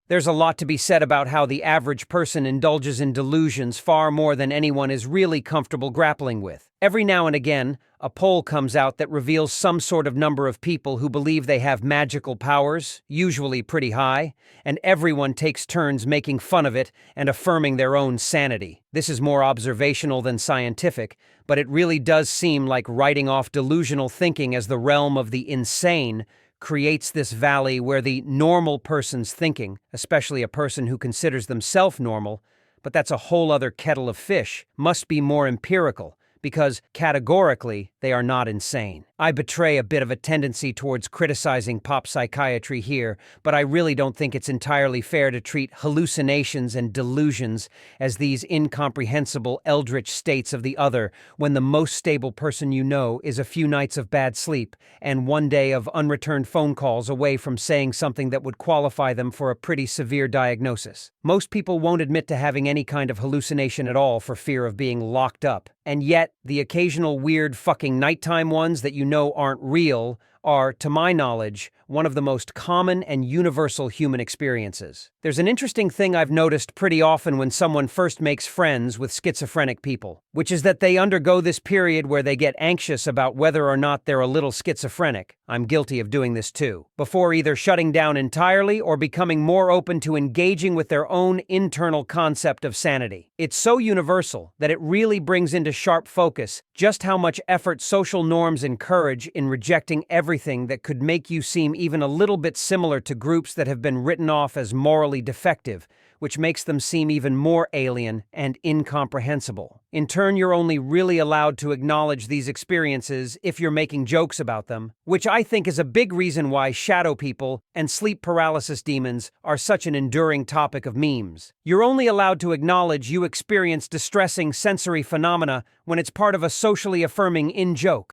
There's a lot to be said about how the average person indulges in delusions far more than anyone is really comfortable grappling with. Every now and again, a poll comes out that reveals some sort of number of people who believe they have magical powers, usually pretty high, and everyone takes turns making fun of it and affirming their own sanity. This is more observational than scientific, but it really does seem like writing off delusional thinking as the realm of the insane creates this valley where the normal person's thinking, especially a person who considers themselves normal, but that's a whole other kettle of fish, must be more empirical, because categorically they are not insane. I betray a bit of a tendency towards criticizing pop psychiatry here, but I really don't think it's entirely fair to treat hallucinations and delusions as these incomprehensible eldritch states of the other when the most stable person you know is a few nights of bad sleep and one day of unreturned phone calls away from saying something that would qualify them for a pretty severe diagnosis. Most people won't admit to having any kind of hallucination at all for fear of being locked up, and yet the occasional weird fucking nighttime ones that you know aren't real are, to my knowledge, one of the most common and universal human experiences. There's an interesting thing I've noticed pretty often when someone first makes friends with schizophrenic people, which is that they undergo this period where they get anxious about whether or not they're a little schizophrenic. I'm guilty of doing this too, before either shutting down entirely or becoming more open to engaging with their own internal concept of sanity. It's so universal that it really brings into sharp focus just how much effort social norms encourage in rejecting everything that could make you seem even a little bit similar to groups that have been written off as morally defective, which makes them seem even more alien and incomprehensible. In turn, you're only really allowed to acknowledge these experiences if you're making jokes about them, which I think is a big reason why shadow people and sleep paralysis demons are such an enduring topic of memes. You're only allowed to acknowledge you experience distressing sensory phenomena when it's part of a socially affirming in-joke.